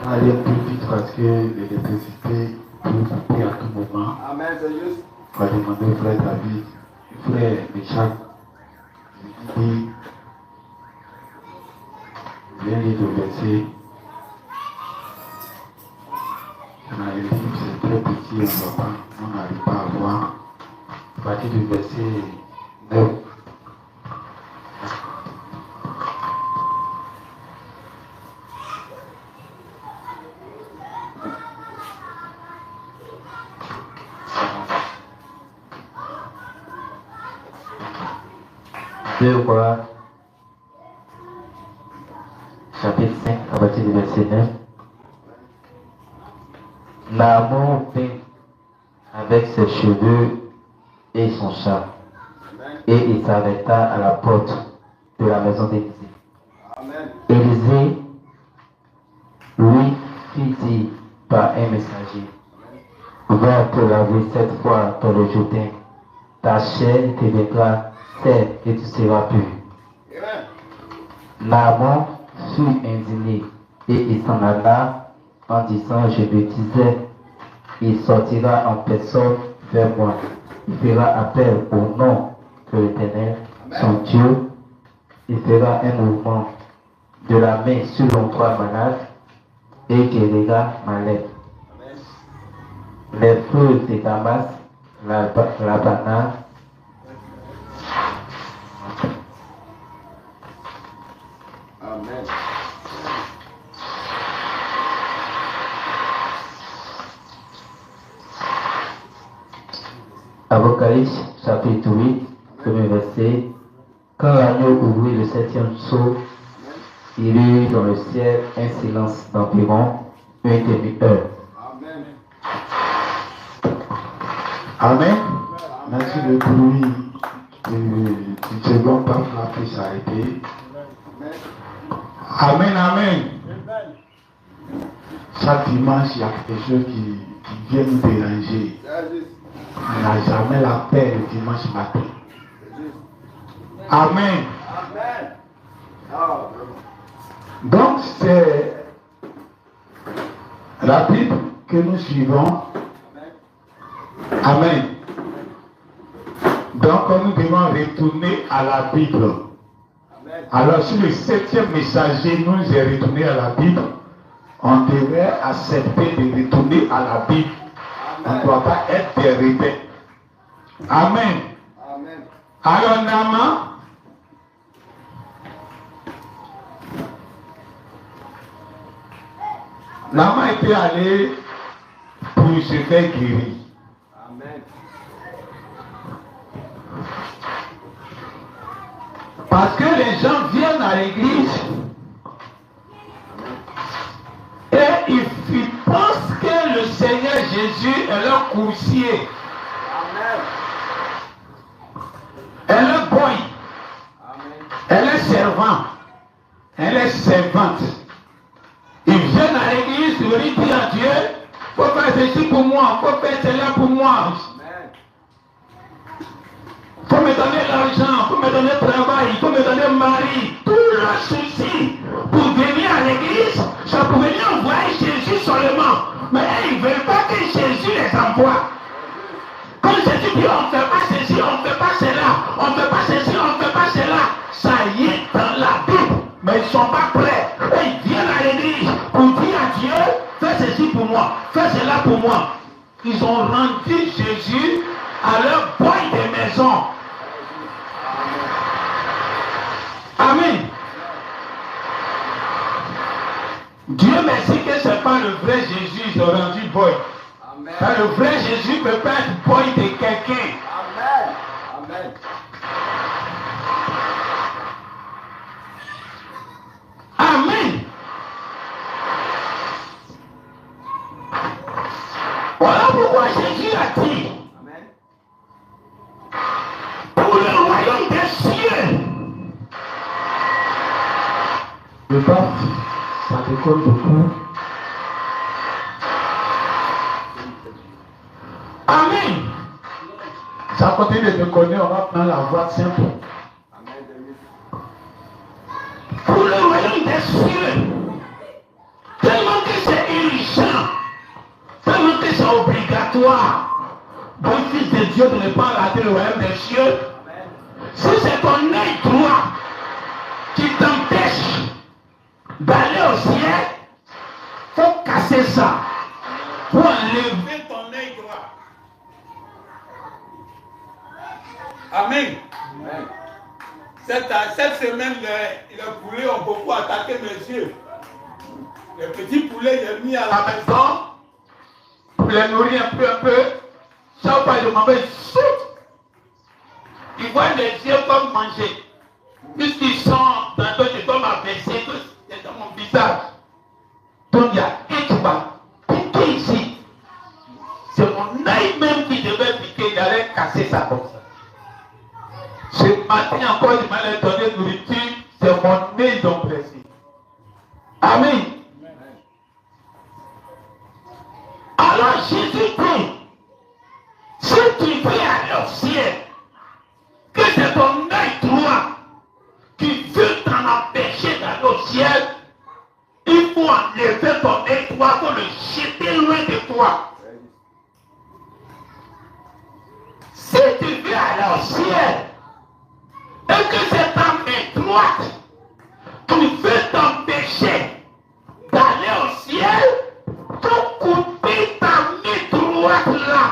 aller plus vite parce que l'électricité peut couper à tout moment. Amen, c'est juste. On va demander au frère David, frère Michel, il vient lire le verset. Dans les livres, c'est très petit, on n'arrive pas à voir. À partir du verset 9. Deux Rois, chapitre 5, à partir du verset 9. Naaman vint avec ses cheveux et son chat, et il s'arrêta à la porte de la maison d'Élisée. Élisée lui fit dire par un messager, va te laver 7 fois dans le Jourdain, ta chair deviendra saine et tu seras pur. Naaman fut indigné et il s'en alla en disant, je me disais, il sortira en personne vers moi, il fera appel au nom de l'Éternel, son Dieu, il fera un mouvement de la main sur l'endroit malade et guérira ma lèpre. Les feux de Damas, la banane, Amen. Apocalypse chapitre 8, premier verset. Quand l'agneau ouvrit le 7e sceau, il y eut dans le ciel un silence d'environ une demi-heure. Amen. Merci le bruit du second pape là peut s'arrêter. Amen, amen. Chaque dimanche, il y a quelque chose qui vient nous déranger. On n'a jamais la paix le dimanche matin. Amen. Donc, c'est la Bible que nous suivons. Amen. Donc, nous devons retourner à la Bible. Alors, si le 7e messager nous est retourné à la Bible, on devrait accepter de retourner à la Bible. On ne doit pas être des rebelles. Amen. Alors, Naaman était allé pour se faire guérir. Parce que les gens viennent à l'église et ils pensent que le Seigneur Jésus est leur coursier. Elle est boy. Elle est servant. Elle est servante. Ils viennent à l'église, ils veulent dire à Dieu, il faut faire ceci pour moi, il faut faire cela pour moi. Il faut me donner l'argent, il faut me donner le travail, il faut me donner le mari. Tout le souci pour venir à l'église, c'est pour venir envoyer Jésus seulement. Mais ils ne veulent pas que Jésus les envoie. Quand Jésus dit on ne fait pas ceci, on ne fait pas cela, on ne fait pas ceci, on ne fait pas cela, ça y est dans la Bible. Mais ils ne sont pas prêts. Et ils viennent à l'église pour dire à Dieu, fais ceci pour moi, fais cela pour moi. Ils ont rendu Jésus à leur boy de maison. Amen. Dieu merci que ce n'est pas le vrai Jésus, ils ont rendu boy. Car le vrai Jésus ne peut pas être boy de quelqu'un. Amen. Amen. Voilà pourquoi Jésus a dit, pour le royaume des cieux, le pape, ça décolle beaucoup. Amen. Ça continue de déconner, on va prendre la voie simple. Pour le royaume des cieux, tellement que c'est obligatoire pour le Fils de Dieu de ne pas rater le royaume des cieux. Si c'est ton œil droit qui t'empêche d'aller au ciel, il faut casser ça. Pour enlever ton œil droit. Amen. Cette semaine, les poulets ont beaucoup attaqué mes yeux. Les petits poulets, j'ai mis à la maison pour les nourrir un peu. Chaque fois, je m'en vais saute. Ils voient les yeux comme manger. Puisqu'ils sont dans d'autres comme abaissés, c'est dans mon visage. Donc il y a un qui va piquer ici. C'est mon œil même qui devait piquer, j'allais casser ça comme ça. Ce matin encore, il m'allait donner nourriture, c'est mon nez ils ont pressé. Amen. Alors Jésus dit, si tu veux aller au ciel, que c'est ton œil droit qui veut t'en empêcher d'aller au ciel, il faut enlever ton œil droit pour le jeter loin de toi. Si tu veux aller au ciel, et que c'est ta main droite qui veut t'empêcher d'aller au ciel, pour couper ta main droite là,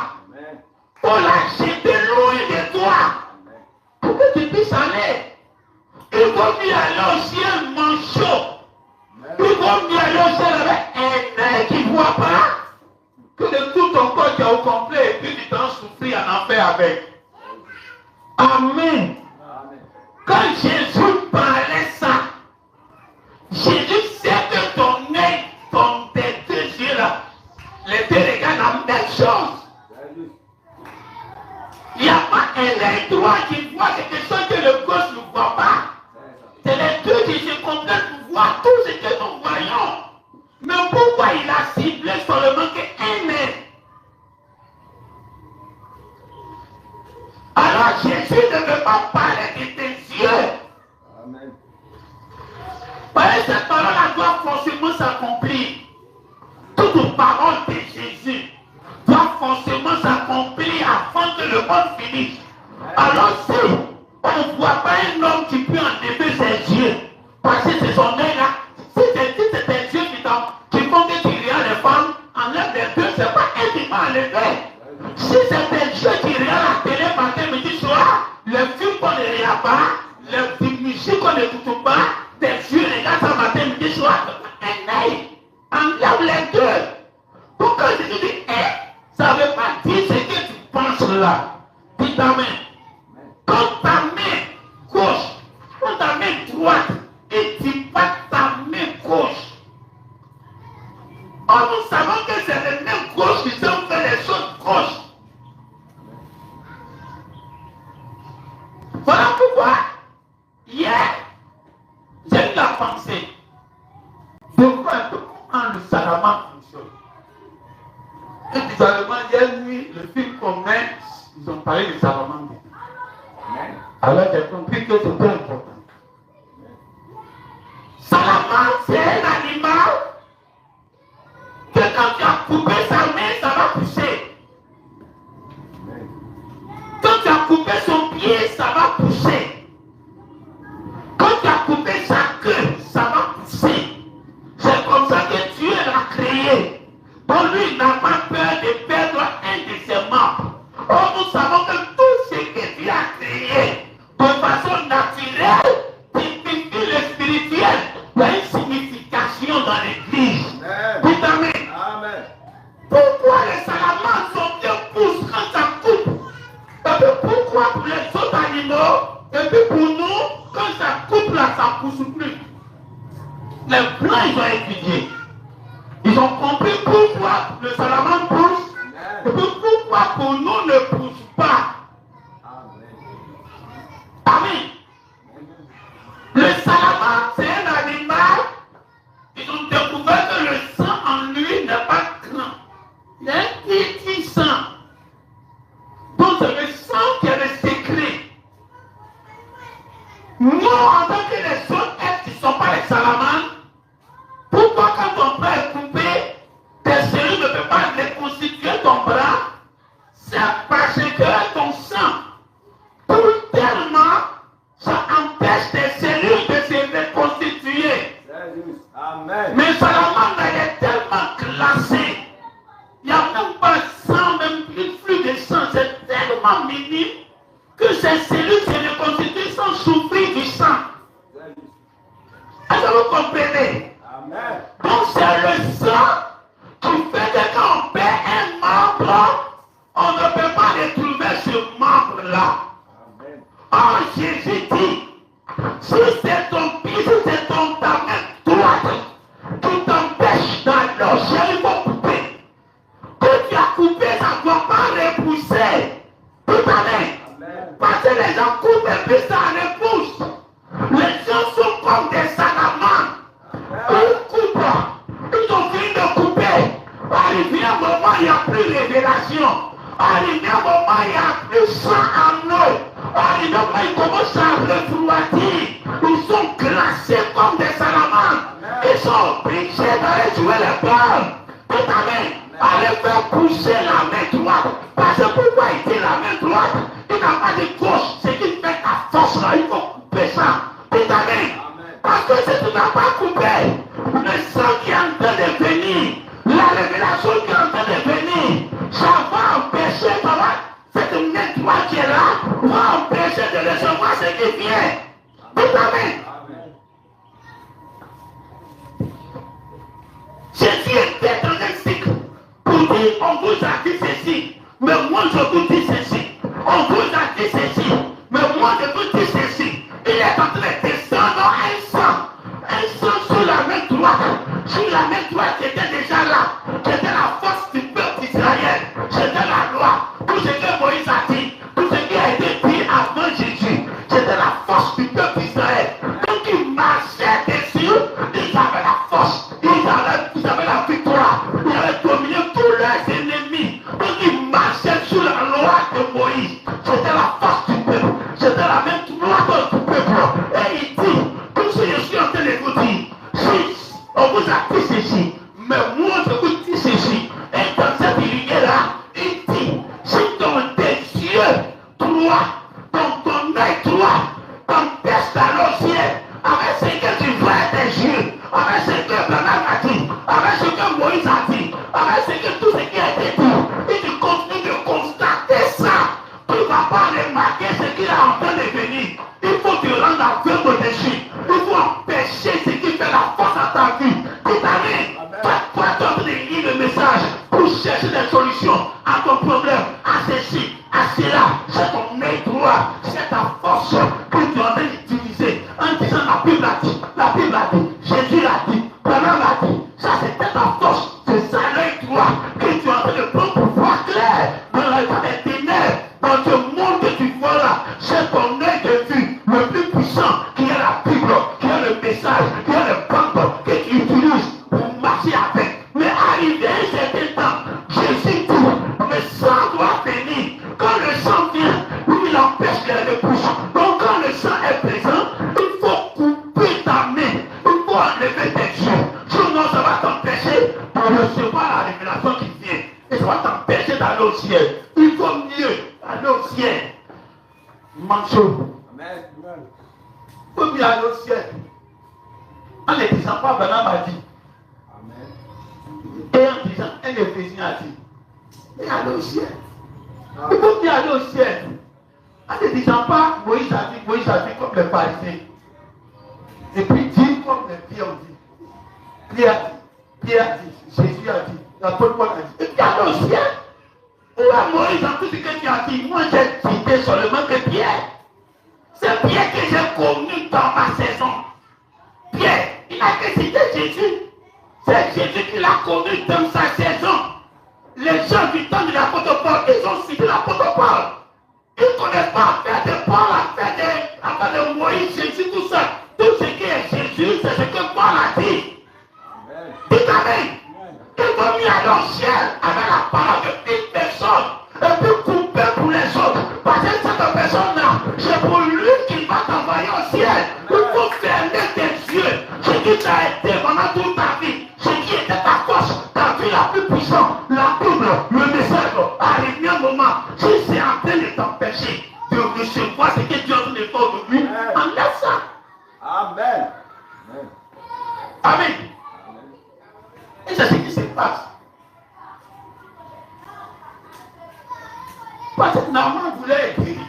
pour la jeter loin de toi, pour que tu puisses aller. Il vaut mieux aller au ciel manchot. Il vaut mieux aller au ciel avec un œil qui ne voit pas, que de tout ton corps qui est au complet et puis tu t'en souffrir en enfer avec. Amen. Quand Jésus parlait ça, Jésus sait que ton œil, tes deux yeux là, les deux regardent la même chose. Il n'y a pas un œil droit qui voit quelque chose que le gauche ne voit pas. C'est les deux qui se complètent pour voir tout ce que nous voyons. Mais pourquoi il a ciblé seulement qu'un œil? Alors Jésus ne veut pas parler de tes yeux. Amen. Parce que cette parole-là doit forcément s'accomplir. Toute parole de Jésus doit forcément s'accomplir afin que le monde finisse. Alors si on ne voit pas un homme qui peut enlever ses yeux, parce que c'est son œil là, si c'est tes yeux qui font que tu regardes les femmes, enlève les deux, c'est pas un qui va enlever. Si c'est tes yeux qui regardent la télé matin, midi, soir, les films qu'on ne regarde pas, les musiques qu'on n'écoute pas, tes yeux regardent ça matin, midi, soir, un œil, enlève les deux. Pourquoi je te dis, ça ne veut pas dire ce que tu penses là. Dis ta main. Quand ta main gauche, quand ta main droite, et tu pas ta main gauche. Or nous savons que c'est les mains gauches qui ont fait les choses gauches. Voilà pourquoi, hier, j'ai eu la pensée de voir un peu comment le sacrement fonctionne. Et bizarrement, hier nuit, le film qu'on met, ils ont parlé du sacrement. Alors j'ai compris que c'était important. Salamandre, c'est un animal que quand tu as coupé sa main, ça va pousser. Quand tu as coupé son pied, ça va pousser. Quand tu as coupé sa queue, ça va pousser. C'est comme ça que Dieu l'a créé. Pour lui, il n'a pas peur de perdre un de ses membres. Or, nous savons que tout ce que Dieu a créé, de façon naturelle, typifie le spirituel. Il y a une signification dans l'église. Dites amen. Amen. Pourquoi les salamandres sont bien pousses quand ça coupe? Et puis pourquoi pour les autres animaux, et puis pour nous, quand ça coupe là, ça ne pousse plus? Les blancs, ils ont étudié. Ils ont compris pourquoi le salamandre pousse, et puis pourquoi pour nous ne pousse pas. Amen. Le salamandre, c'est un animal. Ils ont découvert que le sang en lui n'est pas grand. Il y a un petit sang. Donc c'est le sang qui est le secret. Nous, en tant que les autres êtres qui ne sont pas les salamandres, pourquoi quand ton bras est coupé, tes cellules ne peuvent pas reconstituer ton bras? ces cellules se reconstituent sans souffrir du sang. Est-ce que vous comprenez? Amen. Donc c'est le sang qui fait que quand on perd un membre, on ne peut pas retrouver ce membre-là. Or Jésus dit, si c'est ton pied, si c'est ta main droite qui t'empêche d'allonger, il faut couper. Que tu as coupé, ça ne va pas repousser. Tout à fait. Parce que les gens coupent et puis ça repousse. Les gens sont comme des salamandres. Ils coupent. Ils ont fini de couper. Arrivé un moment, il n'y a plus de révélation. Arrivé un moment, il n'y a plus de sang en eux. Arrivé un moment, ils commencent à refroidir. Ils sont glacés comme des salamandres. Ils sont obligés d'aller jouer les balles. Tout à fait. Allez faire pousser la main droite. Parce que pourquoi il dit la main droite? Il n'a pas de gauche. C'est qu'il fait ta force là. Il faut couper ça. Tout à fait. Parce que si tu n'as pas coupé, le sang qui est en train de venir, la révélation qui est en train de venir, ça va empêcher cette main droite qui est là, va empêcher de recevoir ce qui vient. Tout à fait. Jésus était dans un cycle pour dire, on vous a dit ceci, mais moi je vous dis ceci. On vous a dit ceci, mais moi je vous dis ceci. Il est en train de descendre un sang sur la main droite. Sur la main droite, c'était déjà là. C'était la force du peuple d'Israël. C'était la loi. Tout ce que Moïse a dit, tout ce qui a été dit avant Jésus, c'était la force du peuple d'Israël. Donc ils marchaient dessus, ils avaient la force, ils avaient la victoire, ils avaient dominé tous leurs ennemis. Donc ils marchaient sur la loi de Moïse. C'était la force du peuple, c'était la même droite du peuple. Et il dit, tout ce que je suis en train de vous dire, si on vous a dit ceci, mais moi je vous dis ceci. Et dans cette lignée-là, il dit, si ton tes yeux droit, ton œil droit, t'empêche d'aller au ciel, avec ce que tu vois tes yeux, avec ce que Branham a dit, avec ce que Moïse a dit, avec ce que tout ce qui a été dit, et tu continues de constater ça, tu ne vas pas remarquer ce qu'il est en train de venir. Il faut te rendre aveugle dessus. Il faut empêcher ce qui fait la force à ta vie. Tout à l'heure, toi, tu es en train de lire le message pour chercher des solutions à ton problème, à ceci, à cela. C'est ton œil droit, c'est ta force que tu es en train d'utiliser en disant la Bible a dit, Jésus l'a dit, Branham l'a dit. Ça, c'était ta force. C'est ça l'œil droit que tu es en train de prendre pour voir clair dans les ténèbres, dans ce monde que tu vois là. C'est ton œil de vue le plus puissant qui est la Bible, qui est le message, qui est le banque que tu utilises pour marcher avec. Mais arrivé à un certain temps, Jésus dit, le sang doit venir. Quand le sang vient, lui il empêche les repousses. Donc quand le sang est présent, il faut couper ta main, il faut enlever tes yeux. Sinon ça va t'empêcher de recevoir la révélation qui vient. Et ça va t'empêcher d'aller au ciel. Il faut mieux aller au ciel. Manchot. Amen. Il faut mieux aller au ciel. En ne disant pas, Branham a dit. Amen. Et en disant, un Éphésien a dit. Et aller au ciel. Il faut mieux aller au ciel. En ne disant pas, Moïse a dit comme les pharisiens. Et puis dit comme les Pierre ont dit. Pierre a dit, Jésus a dit, l'apôtre Paul a dit. Et puis aller au ciel. Et là, Moïse, dans tout ce que tu as dit, moi j'ai cité seulement que Pierre. C'est Pierre que j'ai connu dans ma saison. Pierre, il n'a que cité Jésus. C'est Jésus qui l'a connu dans sa saison. Les gens du temps de l'apôtre Paul, ils ont cité l'apôtre Paul. Ils ne connaissent pas l'affaire de Paul, l'affaire de Moïse, Jésus, tout ça. Tout ce qui est Jésus, c'est ce que Paul a dit. Dites Amen. Il vaut mieux aller au ciel avec la parole de une personne et puis couper pour les autres. Parce que cette personne-là, c'est pour lui qu'il va t'envoyer au ciel. Il faut fermer tes yeux. Ce qui t'a été pendant toute ta vie, ce qui était ta force, ta vie la plus puissante, la Bible, le message, arrive un moment, si c'est en train de t'empêcher de recevoir ce que Dieu a fait aujourd'hui, enlève ça. Amen. Amen. Et c'est ce qui se passe. Parce que Naaman voulait être guéri.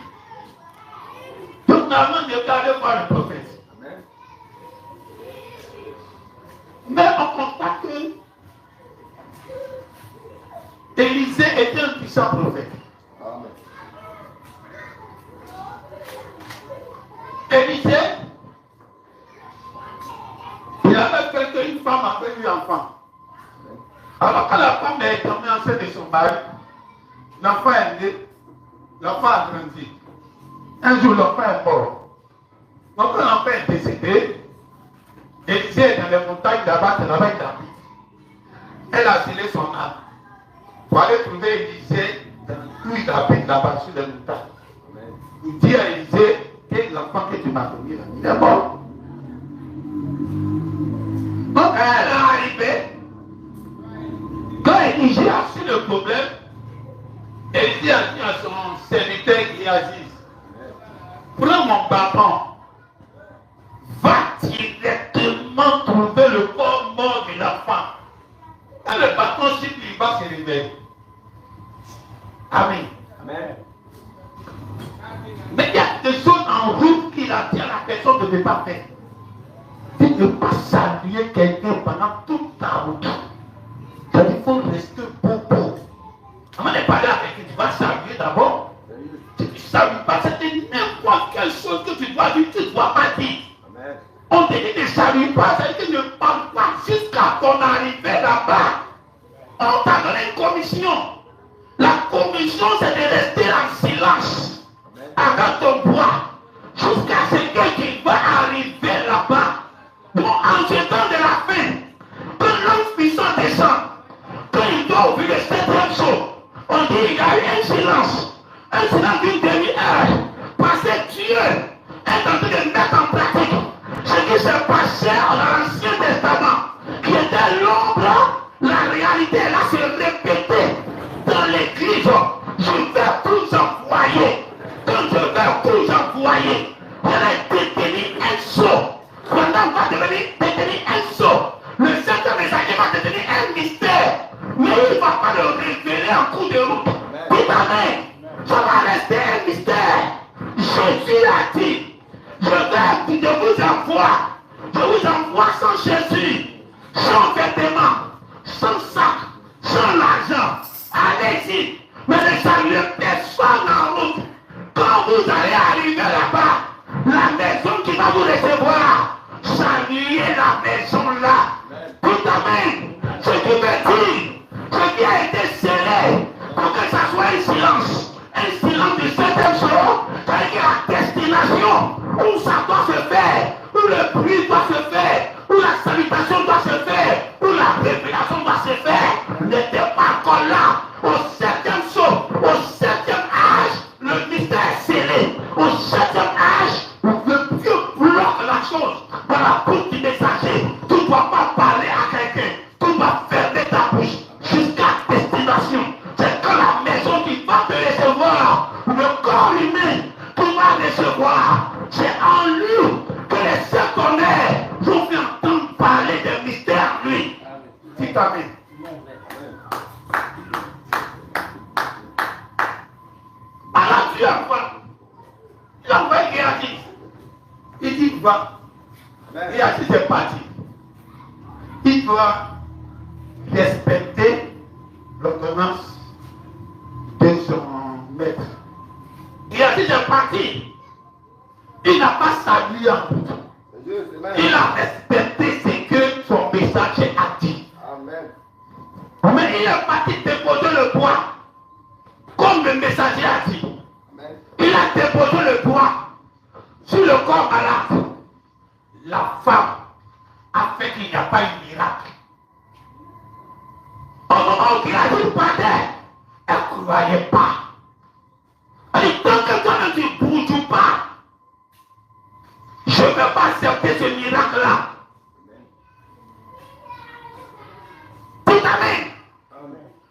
en avant de regarder voir le prophète. Amen. Mais on constate que Élisée était un puissant prophète. Amen. Élisée, il avait fait qu'une femme avait eu enfant. Alors quand la femme est tombée enceinte de son mari, l'enfant est né, l'enfant a grandi. Un jour, l'enfant est mort. Donc quand l'enfant est décédé, Élisée est dans les montagnes là-bas, c'est là-bas qu'il habite. Elle a scellé son âme pour aller trouver Élisée où il habite là-bas sur les montagnes. Il dit à Élisée que l'enfant que tu m'as donné là, il est mort. Donc elle est arrivée. Quand Élisée a su le problème, Élisée a dit à son serviteur Géasi, prends mon bâton, va directement trouver le corps mort de l'enfant. Quand le bâton s'il va se réveiller. Amen. Amen. Mais il y a des choses en route qu'il attire la personne de ne pas faire. C'est de ne pas saluer quelqu'un pendant toute ta route. C'est-à-dire qu'il faut rester bobo. Avant de parler à quelqu'un, tu vas saluer d'abord. Si tu ne salues pas, c'est n'importe quelle chose que tu dois dire, tu ne dois pas dire. Amen. On te dit ne salue pas, c'est-à-dire que ne parle pas jusqu'à ton arrivée là-bas. On t'a donné une commission. La commission, c'est de rester en silence. Avec ton bois. Jusqu'à ce que tu vas arriver là-bas. Donc, en ce temps de la fin, quand l'homme puissant descend, quand il doit ouvrir le septième jour, on dit qu'il y a eu un silence d'une demi-heure. Parce que Dieu est en train de mettre en pratique ce qui s'est passé dans l'Ancien Testament, qui était l'ombre, la réalité là se répétait dans l'église. Je vais vous envoyer. Quand je vais vous envoyer, vous allez détenir un sceau. Pendant va devenir détenir un sceau. Le Seigneur messager va devenir un mystère. Mais il ne va pas le révéler en cours de route. Dites amen. Ça va rester un mystère. Jésus a dit, je vous envoie sans Jésus, sans vêtements, sans sac, sans l'argent. Allez-y. Mais ne saluez personne en route. Quand vous allez arriver là-bas, la maison qui va vous recevoir, saluez la maison là. Tout amen. Ce qui veut dire, ce qui a été scellé, pour que ça soit un silence du septième jour, c'est-à-dire que la destination où ça doit se faire, où le bruit doit se faire, où la salutation doit se faire, où la révélation doit se faire, n'était pas encore là. Au septième jour, au septième âge, le mystère scellé. Au septième âge, le Dieu bloque la chose dans la bouche du messager. Tu ne dois pas parler à quelqu'un. Tu dois fermer ta bouche jusqu'à destination. C'est quand la maison qui va te recevoir, le corps humain, tu vas recevoir. C'est en lui que les secondaires vont entendre parler de mystère en lui. Dites amen. Alors Dieu envoie Géasi. Il dit va. Géasi est parti. Il doit respecter l'ordonnance de son maître. Géasi est parti. Il n'a pas salué en route. Il a respecté ce que son messager a dit. Amen. Mais il est parti déposer le bois. Comme le messager a dit. Amen. Il a déposé le bois sur le corps malade. La femme a fait qu'il n'y a pas eu miracle. Au moment où il a dit partait, elle ne croyait pas. Elle dit, tant que toi ne te bouges pas, je ne vais pas accepter ce miracle-là. Tout amen.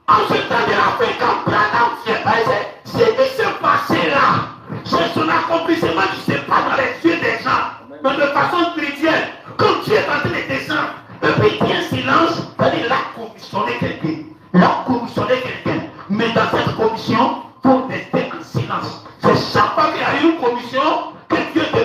En ce temps de la fin, quand Branham s'est passé, ce qui s'est passé là, c'est son accomplissement qui se passe dans les yeux des gens. Mais de façon spirituelle, comme Dieu est en train de descendre, et puis il y a un silence, c'est-à-dire il a commissionné quelqu'un. Il a commissionné quelqu'un. Mais dans cette commission, il faut rester en silence. C'est chaque fois qu'il y a une commission que Dieu te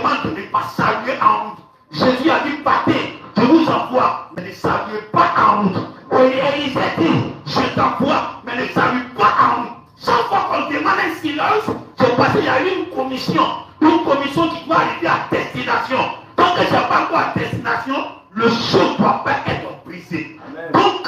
Élisée dit, je t'envoie, mais ne salue pas en chaque fois qu'on demande un silence, c'est parce qu'il y a eu une commission qui doit arriver à destination. Tant que je n'ai pas encore à destination, le saut ne doit pas être brisé. Amen. Donc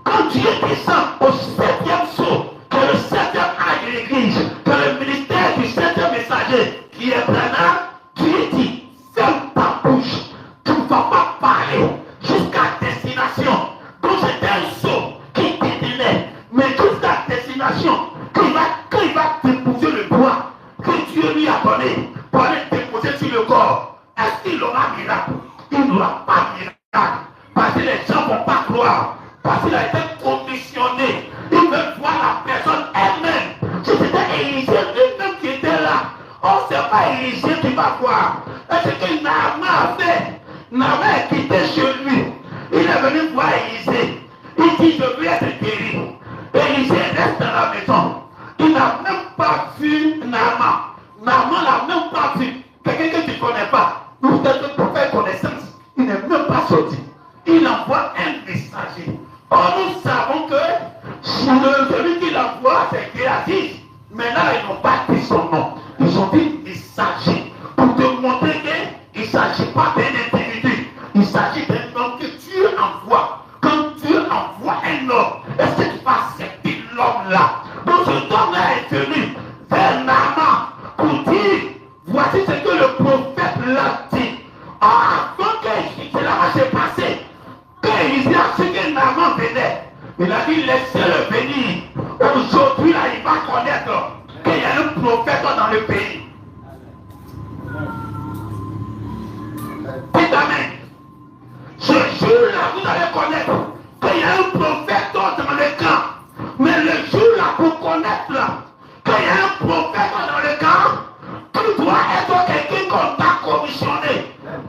quand Dieu descend au 7e saut, que le 7e âge de l'église, que le ministère du 7e messager, qui est Branham, Dieu dit, ferme ta bouche, tu ne vas pas parler jusqu'à destination. Donc c'est un saut qui t'étenait, mais jusqu'à destination, quand il va déposer le bois que Dieu lui a donné pour aller déposer sur le corps, est-ce qu'il aura miracle? Il n'aura pas miracle, parce que les gens ne vont pas croire, parce qu'il a été commissionné. Ils veulent voir la personne elle-même. Si c'était Élisée lui-même qui était là, on ne sait pas Élisée qui va voir. Et ce que Naaman a fait, Naaman est quitté chez lui. Il est venu voir Élisée. Il dit, je veux être guéri. Élisée reste dans la maison. Il n'a même pas vu Naaman. Naaman n'a même pas vu. Quelqu'un que tu ne connais pas. Nous pour faire connaissance. Il n'est même pas sorti. Il envoie un messager. Or, nous savons que celui qui l'envoie, c'est Géasi. Mais là, ils n'ont pas dit son nom. Ils ont dit messager. Pour te montrer qu'il ne s'agit pas d'un individu. Il s'agit d'un homme que Dieu envoie. Quand Dieu envoie un homme, est-ce que tu vas accepter l'homme-là? Donc cet homme-là est venu vers Naaman pour dire, voici ce que le prophète l'a dit. Avant que cela va se passer, quand Élisée a su que Naaman venait, il a dit, laissez-le venir. Aujourd'hui, là, il va connaître qu'il y a un prophète dans le pays. Dites amen. Ce jour-là, vous allez connaître qu'il y a un prophète dans le camp. Mais le jour-là, pour connaître qu'il y a un prophète dans le camp, tu dois être quelqu'un qu'on t'a commissionné.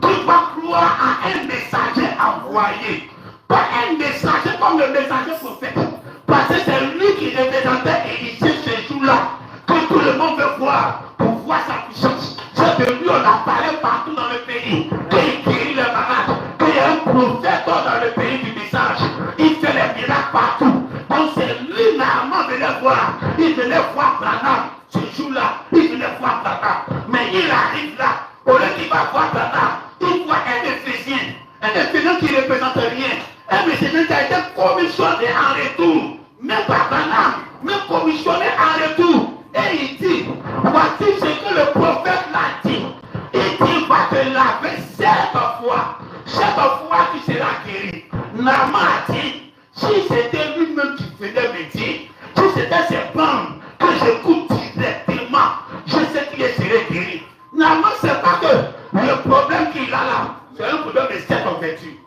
Tu dois croire à un messager envoyé. Pas un messager comme le messager prophète. Parce que c'est lui qui représentait Élisée ce jour-là. Que tout le monde veut voir pour voir sa puissance. C'est de lui on a parlé partout dans le pays. Qu'il guérit les malades. Qu'il y a un prophète dans le pays du message. Il fait les miracles partout. Donc c'est lui, Naaman, venait voir. Il venait voir Branham ce jour-là. Il venait voir Branham. Mais il arrive là. Au lieu qu'il va voir Branham, il voit un Éphésien. Un Éphésien qui ne représente rien. Un Éphésien qui a été commissionné en retour. Même par Branham, même commissionné en retour. Et il dit, voici ce que le prophète l'a dit. Il dit, va te laver 7 fois. 7 fois tu seras guéri. Naaman a dit, si c'était lui-même qui venait me dire, si c'était ses bandes que j'écoute directement, je sais qu'il serait guéri. Naaman, c'est pas que le problème qu'il a là, c'est un problème de 7 en vertu.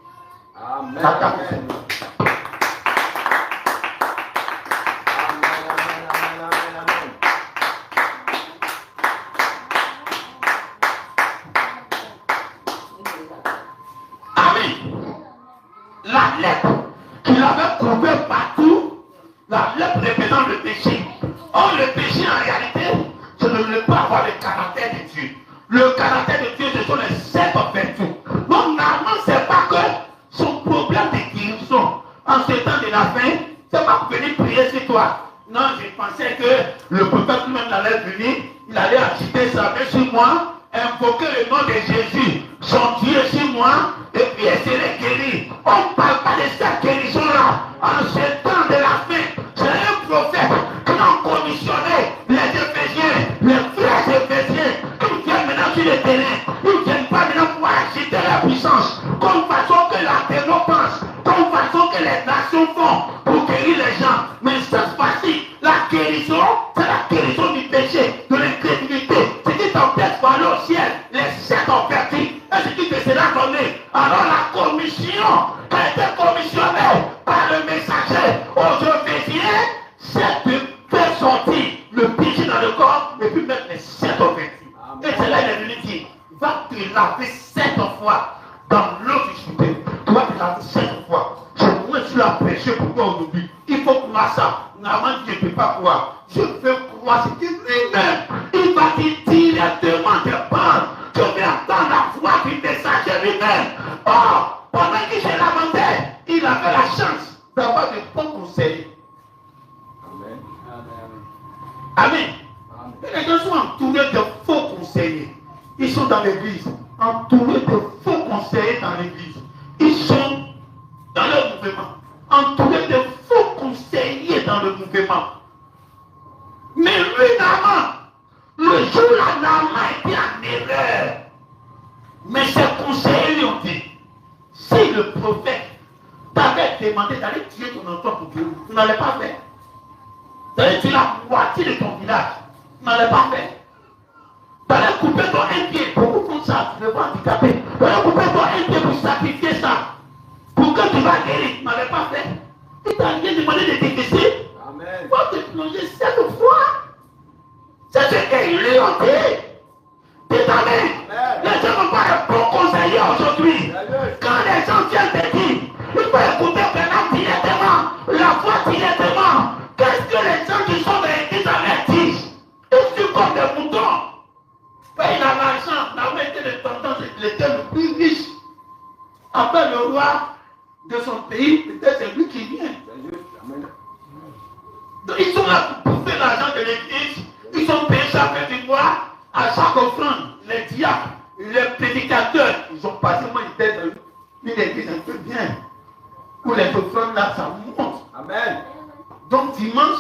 Amen. La lèpre qu'il avait trouvée partout, la lèpre représente le péché. Or, le péché en réalité, ce ne pas avoir le caractère de Dieu. Le caractère de Dieu, ce sont les 7 vertus. Donc, Naaman, c'est pas que son problème de guérison en ce temps de la fin, c'est pas pour venir prier sur toi. Non, je pensais que le prophète lui-même allait venir, il allait agiter sa main sur moi, invoquer le nom de Jésus, son Dieu sur moi, et puis essayer de guérir. On ne parle pas de cette guérison-là. En ce temps de la fin, c'est un prophète qui a commissionné les Éphésiens, les frères Éphésiens, qui viennent maintenant sur le terrain. Ils ne viennent pas maintenant pour agiter la puissance, comme façon que la terre pense, comme façon que les nations font pour guérir les gens. Mais cette fois-ci, la guérison, c'est la guérison du péché, de l'incrédulité. C'est qui t'empêche d'aller au ciel, les 7 ont perdu. Et c'est qui te sera donné. Alors la commission qui a été commissionnée par le messager aux Éphésiens, c'est de faire sortir le péché dans le corps et puis mettre les 7 ont perdu. Et c'est là qu'il est venu dire, va te laver 7 fois dans l'eau du souper. Tu vas te laver 7 fois. Je suis la prêcher pour toi aujourd'hui. Il faut croire ça. Naaman dit, je ne peux pas croire. Je veux croire ce qu'il lui-même. Il va dire directement de base. Je vais entendre la voix du messager lui-même. Or, pendant qu'il se lamentait, il avait la chance d'avoir de bons conseils. Amen. Amen. Les gens sont entourés de faux conseillers. Ils sont dans l'église, entourés de faux conseillers dans l'église. Ils sont dans le mouvement, entourés de faux conseillers dans le mouvement. Mais lui, Naaman, le jour-là, Naaman était en erreur. Mais ses conseillers lui ont dit, si le prophète t'avait demandé d'aller tuer ton enfant pour Dieu, tu n'allais pas faire. Tu allais tuer la moitié de ton village, tu n'allais pas faire. Tu allais couper ton un pied, beaucoup font ça, tu ne veux pas handicapé. Tu allais couper ton un pied pour sacrifier ça, pour que tu vas guérir, tu n'allais pas faire. Il t'a rien demandé de décaisser. Amen. Il faut te plonger 7 fois. C'est ce qu'ils lui ont dit. Dis amen. Les gens n'ont pas de bons conseillers aujourd'hui. Quand les gens viennent te dire, il faut écouter Bernard directement, la foi directement. Qu'est-ce que les gens qui sont dans l'église avertissent? Ils sont comme des moutons. Il a l'argent, il a été de tendance, il était le plus riche. Après le roi de son pays, peut-être c'est lui qui vient. Donc ils sont là pour bouffer l'argent de l'église. Ils sont payés chaque du mois, à chaque offrande. Les diacres, les prédicateurs, ils ont passé moi une tête dans une église un peu bien. Où les offrandes là, ça monte. Amen. Donc dimanche,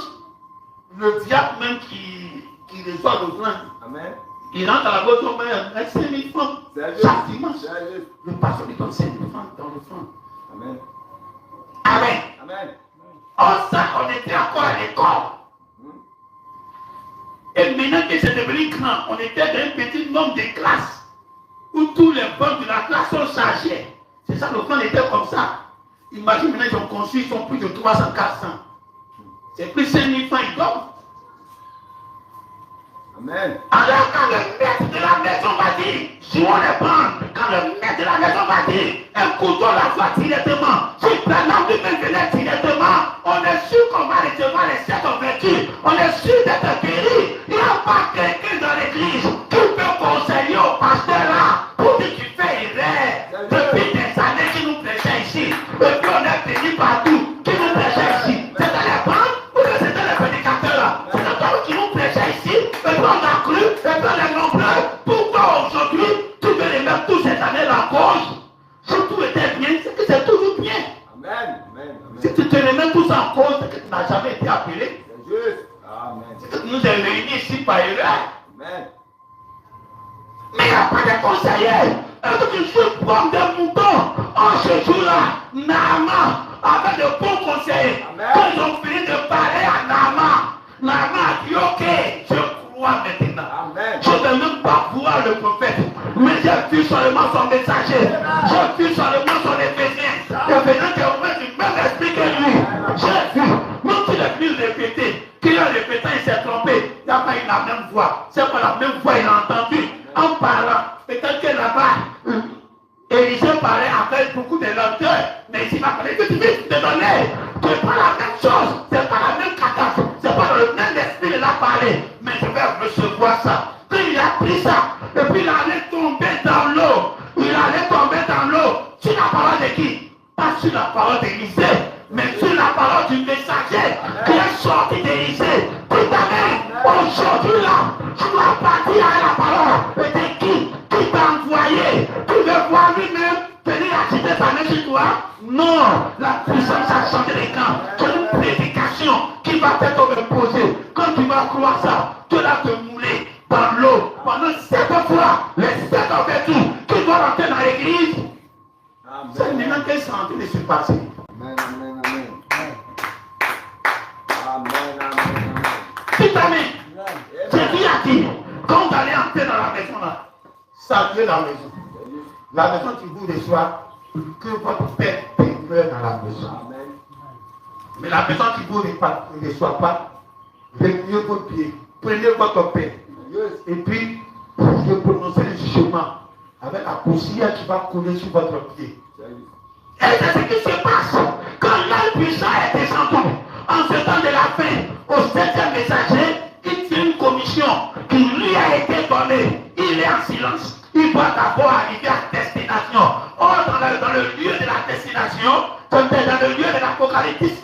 le diacre même qui reçoit l'offrande, Amen. il rentre à la boîte, on met 5 000 francs. Chaque dimanche, le pasteur lui donne 5 000 francs dans l'offrande. Amen. Amen. Amen. On était encore à l'école. Et maintenant que c'est devenu grand, on était dans un petit nombre de classes où tous les bancs de la classe sont chargés. C'est ça, le plan était comme ça. Imagine maintenant, ils ont construit, ils sont plus de 300, 400. C'est plus 5 000 francs, ils donnent. Amen. Alors quand le maître de la maison va dire, jouons les bancs, quand le maître de la maison va dire, écoutons la voix directement, si Bernard de même venait directement, on est sûr qu'on va recevoir les 7 vertus, on est sûr d'être guéri. Il n'y a pas quelqu'un dans l'église qui peut conseiller au pasteur là pour dire qu'il fait erreur. Depuis des années qu'il nous prêchait ici, et puis on est venu partout, qui nous prêchait ici. C'était les bancs ou c'était les prédicateurs là? C'était toi qui nous prêchait ici, et puis on a cru, et puis on est nombreux. Pourquoi aujourd'hui tu veux les mettre toutes ces années en cause? Si tout était bien, c'est que c'est toujours bien. Amen. Amen. Si tu te remets tous en cause, c'est que tu n'as jamais été appelé. C'est juste. Amen. C'est que tu nous es réunis ici par erreur. Amen. Mais il n'y a pas de conseillers. Est-ce que tu veux prendre des moutons en ce jour-là? Naaman, avec de bons conseillers. Quand ils ont fini de parler à Naaman a dit ok, je crois maintenant. Amen. Je ne vais même pas voir le prophète, mais j'ai vu seulement son messager. J'ai vu seulement son Éphésien. Éphésien qui a ouvert du même esprit que lui. J'ai vu, même s'il est venu répéter, qu'il a répété, il s'est trompé. Il n'a pas eu la même voix. C'est pas la même voix, il a entendu. En parlant, peut-être que là-bas, Élisée parlait avec beaucoup de lenteur, mais ici il va parler vite, vite, désolé. C'est pas la même chose, c'est pas la même catastrophe, c'est pas le même esprit de la parler, mais je vais recevoir ça. Quand il a pris ça, et puis il allait tomber dans l'eau, sur la parole de qui? Pas sur la parole d'Élisée, mais sur la parole du messager qui est sorti d'Élisée. Tout à l'heure, aujourd'hui là, tu dois partir à la parole. Et c'est qui t'a envoyé? Tu veux voir lui-même venir agiter sa main sur toi? Non, la puissance a changé les camps. C'est une prédication qui va t'être reposée. Quand tu vas croire ça, tu vas te mouler dans l'eau pendant 7 fois, les 7 vertus qui doivent rentrer dans l'église. C'est maintenant qu'elles sont en train de se passer. Amen, amen, amen. Amen, amen, amen. Tout amen. Jésus a dit, quand vous allez entrer dans la maison là, saluez la maison. La maison qui vous reçoit, que votre Père demeure dans la maison. Amen. Mais la maison qui vous ne reçoit pas, remuez vos pieds, prenez votre paix. Et puis, vous prononcez le jugement avec la poussière qui va couler sur votre pied. Et c'est ce qui se passe quand l'âme puissant est descendu en ce temps de la fin au 7e messager. Il tient une commission qui lui a été donnée. Il est en silence. Il doit d'abord arriver à destination. Or, dans le lieu de la destination, dans le lieu de l'Apocalypse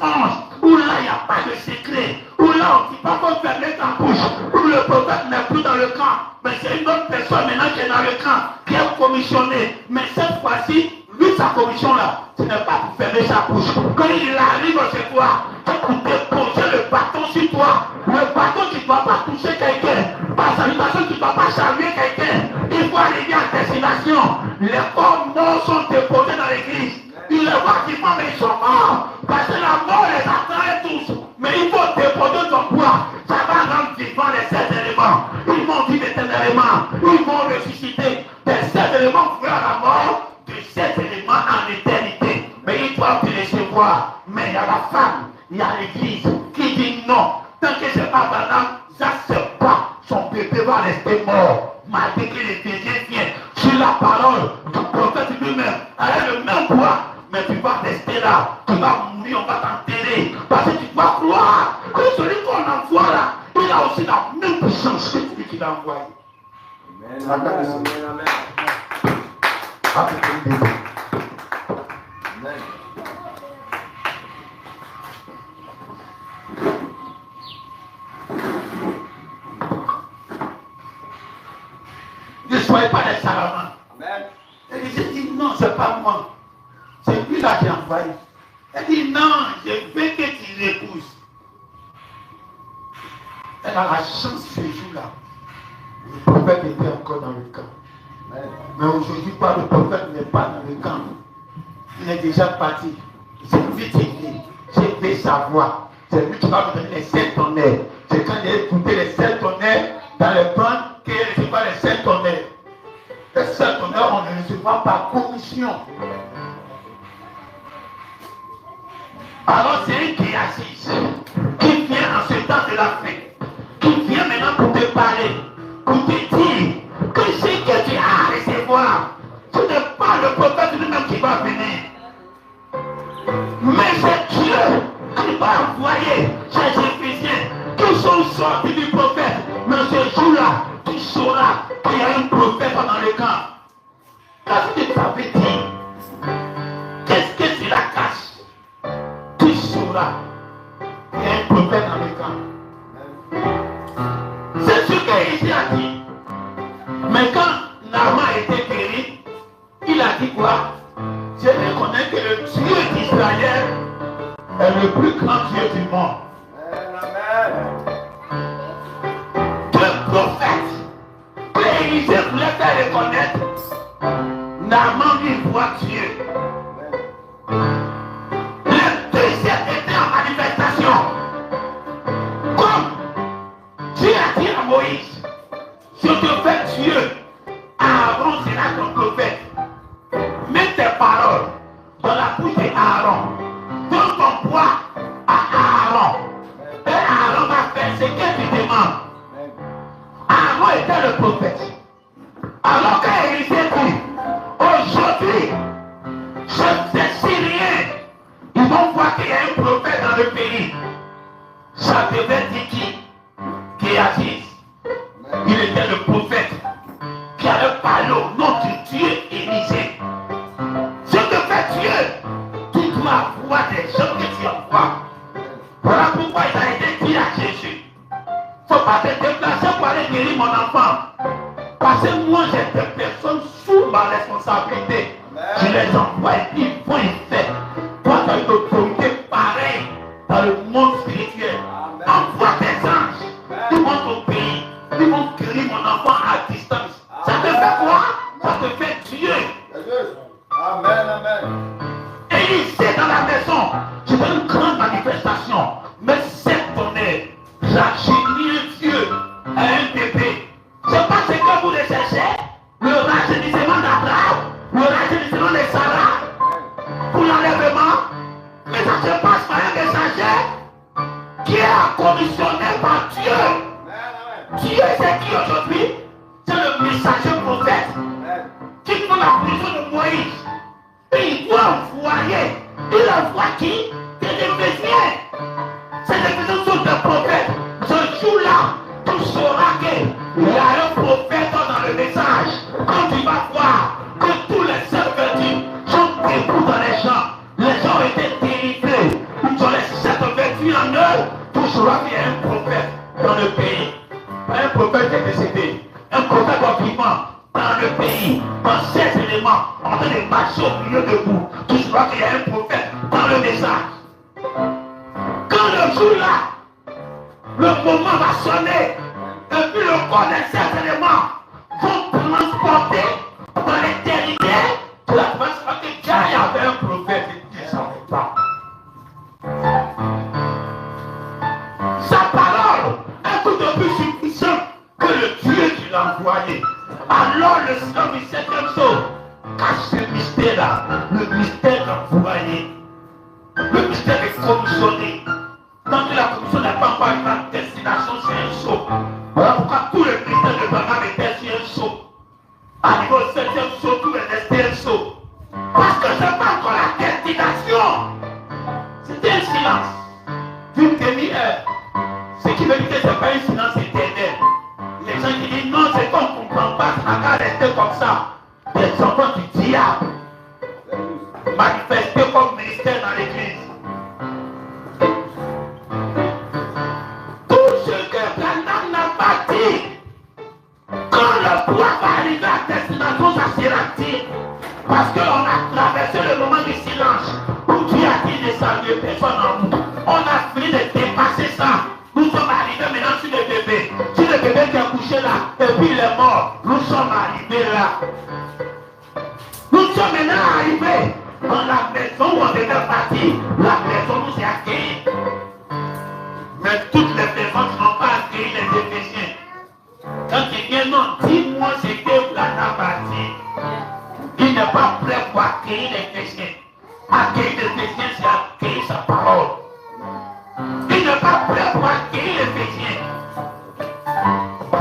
où là il n'y a pas de secret, où là on ne dit pas qu'on fermer ta bouche, où le prophète n'est plus dans le camp, mais c'est une autre personne maintenant qui est dans le camp, qui est commissionné. Mais cette fois-ci, lui, sa commission là, ce n'est pas pour fermer sa bouche. Quand il arrive chez toi, c'est pour déposer le bâton sur toi. Le bâton qui ne doit pas toucher quelqu'un, par salutation qui ne doit pas saluer quelqu'un. Il faut arriver à destination. Les corps morts sont déposés dans l'église. Il les voit qui font, mais ils sont morts. Parce que la mort les attend tous. Mais il faut déposer ton poids. Ça va rendre vivant les 7 éléments. Ils vont vivre éternellement. Ils vont ressusciter des 7 éléments voués à la mort, de 7 éléments en éternité. Mais ils doivent te recevoir. Mais il y a la femme, il y a l'église qui dit non. Tant que c'est pas pendant, ça c'est pas. Son bébé va rester mort. Malgré que les péchés viennent sur la parole du prophète lui-même, avec le même poids. Mais tu vas rester là, tu vas mourir, on va t'enterrer. Parce que tu dois croire que celui qu'on envoie là, il a aussi la même puissance que celui qui l'a envoyé. Amen, amen, amen, amen. Amen. Ne soyez pas des salamans. Amen. Et j'ai dit non, c'est pas moi. C'est lui là qui a envoyé. Elle dit non, je veux que tu l'épouses. Elle a la chance ce jour-là. Le prophète était encore dans le camp. Amen. Mais aujourd'hui, le prophète n'est pas dans le camp. Il est déjà parti. C'est lui qui dit. J'ai fait sa voix. C'est lui qui va me donner les 7 tonnerres. C'est quand j'ai écouté les 7 tonnerres dans le plan qu'il ne reçoit pas les 7 tonnerres. Les 7 tonnerres, on ne reçoit pas par commission. Alors c'est un qui est assise, qui vient en ce temps de la fin, qui vient maintenant pour te parler, pour te dire que ce que tu as à recevoir, ce n'est pas le prophète lui-même qui va venir. Mais c'est Dieu qui va envoyer ses Éphésiens qui sont sortis du prophète. Mais ce jour-là, tu sauras qu'il y a un prophète dans le camp. Qu'est-ce que ça veut dire? Qu'est-ce que c'est la cache? Tu sauras qu'il y a un prophète dans le camp. C'est ce qu'Élisée a dit. Mais quand Naaman a été guéri, il a dit quoi? Je reconnais que le Dieu d'Israël est le plus grand Dieu du monde. Amen. Le prophète que Élisée voulait faire reconnaître, Naaman lui voit Dieu. Le deuxième était en manifestation. Comme Dieu a dit à Moïse, je te fais Dieu, Aaron sera ton prophète. Mets tes paroles dans la bouche d'Aaron. Donne ton poids à Aaron. Et Aaron va faire ce que tu demandes. Aaron était le prophète. Alors qu'Élisée dit, aujourd'hui, ces Syriens, ils vont voir qu'il y a un prophète dans le pays. Ça devait dire qui est assis. Il était le prophète qui avait parlé au nom de Dieu Élisée. Ce que fait Dieu, tu dois voir des gens que tu envoies. Voilà pourquoi il a été dit à Jésus. Il ne faut pas te déplacer pour aller guérir mon enfant. Parce que moi j'ai des personnes sous ma responsabilité. Je les envoie et puis ils vont y faire. Toi tu as une autorité pareille dans le monde spirituel. Envoie des anges. Ils vont t'obéir. Ils vont guérir mon enfant à distance. Ça te fait quoi? Ça te fait Dieu. Amen, amen. Élisée dans la maison, c'était une grande manifestation. Mais cette tonnerre, rajeunit un Dieu à un bébé. C'est pas ce que vous recherchez. Le rajeunissement d'Abraham, le rajeunissement de Sarah, pour l'enlèvement. Mais ça se passe par un messager qui est commissionné par Dieu. Dieu c'est qui aujourd'hui? C'est le messager prophète qui prend la prison de Moïse. Et il doit envoyer. Il envoie qui? Des Éphésiens. Ces Éphésiens sont des prophètes. Ce jour-là, tu sauras qu'il y a un prophète dans le message. Quand tu vas voir que tous les serviteurs sont debout dans les champs. Les gens ont été délivrés. Ils ont les 7 vêtus parole, tu sauras qu'il y a un prophète dans le pays. Un prophète est décédé. Un prophète vivant dans le pays, dans ces éléments, en train de marcher au milieu de vous. Tu sauras qu'il y a un prophète dans le message. Quand le jour-là, le moment va sonner, et puis le corps de ces éléments vont transporter dans l'éternité, tu vas savoir que Dieu avait un prophète et tu ne savais pas. Sa parole est tout de plus suffisante que le Dieu qui l'a envoyé. Alors le Seigneur du 7e jour cache ce mystère-là, le mystère envoyé, le mystère est commissionné. Tant que la commission n'a pas encore une destination, c'est un saut. Voilà pourquoi tous les critères de Branham étaient sur un saut. À niveau 7e saut, tout est resté un saut. Parce que ce n'est pas encore la destination. C'était un silence d'une demi-heure. Ce qui veut dire que ce n'est pas un silence éternel. Les gens qui disent non, c'est qu'on ne comprend pas, ça va rester comme ça. Des enfants du diable manifestés comme ministère dans l'église. Tout ce que Branham n'a pas dit, quand le poids va arriver à destination, ça sera dit. Parce qu'on a traversé le moment du silence où Dieu a dit de saluer personne en nous. On a fini de dépasser ça. Nous sommes arrivés maintenant sur le bébé. Sur le bébé qui a couché là, et puis il est mort. Nous sommes arrivés là. Nous sommes maintenant arrivés dans la maison où on devait partir. La maison nous a accueillis. Mais toutes les personnes qui n'ont pas accueilli les Éphésiens. Quand ils viennent, non, dis-moi ce que Branham a dit. Il n'est pas prêt pour accueillir les chrétiens. Accueillir les chrétiens, c'est accueillir sa parole. Il n'est pas prêt pour accueillir les chrétiens.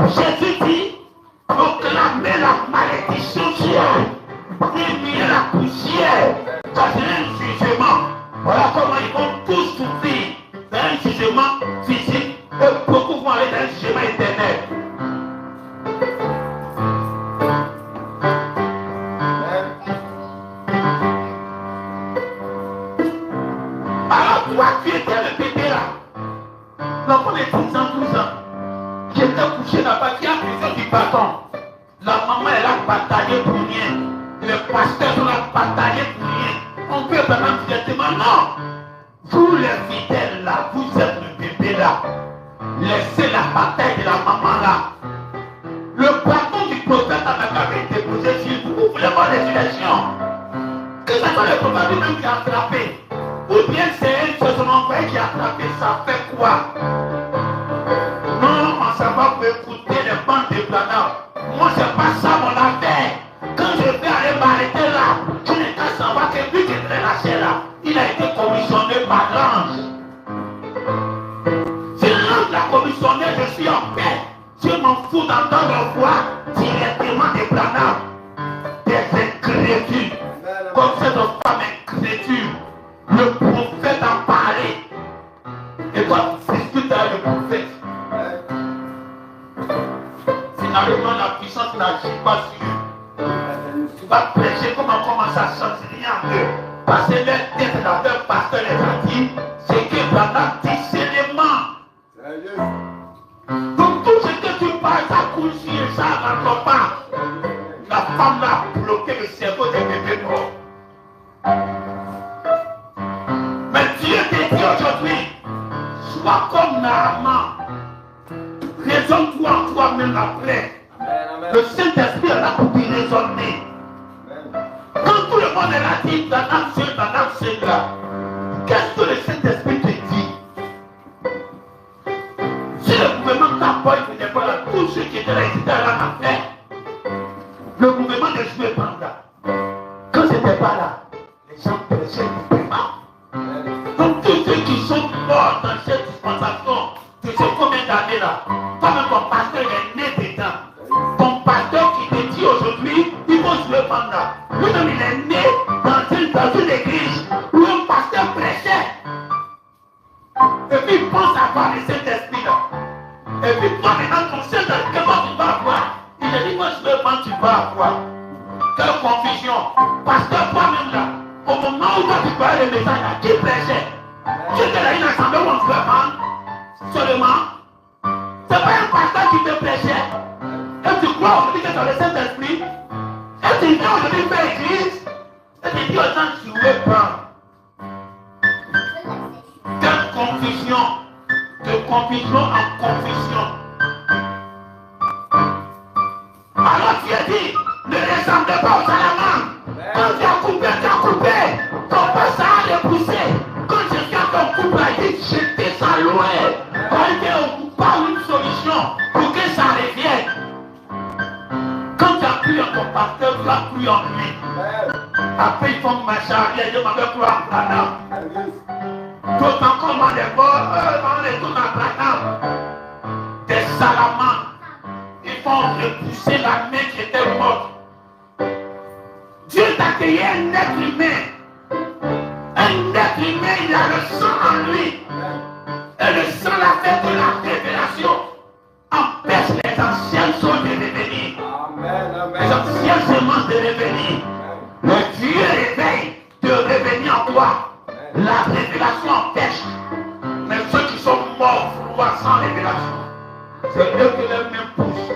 Jésus dit, proclamez la malédiction sur eux. Diminuer la poussière. Ça c'est un jugement. Voilà comment ils vont tous souffrir. C'est un jugement physique. Et beaucoup vont aller dans un jugement éternel. Toi, tu étais le bébé là. L'enfant de 10 ans, 12 ans, qui était couché là-bas, qui a pris du bâton. La maman, elle a bataillé pour rien. Les pasteurs, on a bataillé pour rien. On peut vraiment directement, non. Vous les fidèles là, vous êtes le bébé là. Laissez la bataille de la maman là. Le bâton du prophète avait été posé sur vous. Vous voulez voir les élections. Que ce soit le prophète lui-même qui a attrapé. Ou bien c'est son envoyé qui a attrapé, ça fait quoi? Non, on s'en va pour écouter les bandes de Branham. Moi, c'est pas ça mon affaire. Quand je vais aller m'arrêter là, je n'ai qu'à savoir que lui qui est lâché là, il a été commissionné par l'ange. Si l'ange l'a commissionné, je suis en paix. Je m'en fous d'entendre la voix directement de Branham. Des incrédules, comme cette femme incrédule. Le prophète a parlé. Et toi, tu discutes avec le prophète. Finalement, la puissance n'agit pas sur eux. Tu vas prêcher comme on commence à sentir rien d'eux. Parce que leur tête d'affaire, pasteur les a dit, c'est que Branham dit seulement. Donc tout ce que tu parles, ça coule sur eux, ça ne rentre pas. La femme a bloqué le cerveau des bébés morts. Mais Dieu te dit aujourd'hui, sois comme Naaman. Raisonne-toi en toi-même après. Le Saint-Esprit est là pour te raisonner. Quand tout le monde est là, dit, Branham c'est là. Qu'est-ce que le Saint-Esprit te dit? Si le gouvernement t'appointe, il n'est pas là, tous ceux qui étaient là, ils étaient là à faire. Le gouvernement de jouer pendant. Quand c'était pas là, les gens prêchaient du paiement. Donc tous ceux qui sont morts dans cette dispensation, tu sais combien d'années là, comme ton pasteur est né dedans. Ton pasteur qui te dit aujourd'hui, il faut jouer pendant. Lui-même il est né dans une église où un pasteur prêchait. Et puis il pense avoir le Saint-Esprit là. Et puis toi maintenant ton Saint-Esprit, comment tu vas avoir? Il a dit, moi je veux quand tu vas avoir. Quelle confusion. Pasteur toi-même là, au moment où toi tu parles le message là, qui prêchait? Tu étais là une assemblée où on se fait prendre. seulement. C'est pas un pasteur qui te prêchait. Et tu crois aujourd'hui que tu as le Saint-Esprit. Et tu viens aujourd'hui faire église. Et tu dis aux gens, tu veux pas. Quelle confusion. De confusion en confusion. Alors tu as dit, ne ressemblez pas aux salamandres. Quand tu as coupé, tu as coupé. Ton passage a repoussé. Quand je suis en ton couple, il dit, jetez ça loin. Quand il pas une solution pour que ça revienne. Quand tu as cru en ton pasteur, tu as cru en lui. Après, ils font ma charrière, je m'avais cru en Branham. D'autant qu'on m'a des bords, on est tous en Branham. Des salamandres. Ils font repousser la main qui était morte. Dieu t'a créé un être humain. Un être humain, il a le sang en lui. Et le sang l'a fait de la révélation. Empêche les anciennes choses de revenir. Les anciennes semences de revenir. Le Dieu réveille de revenir en toi. La révélation empêche. Mais ceux qui sont morts voient sans révélation. C'est eux qui les mêmes poussent.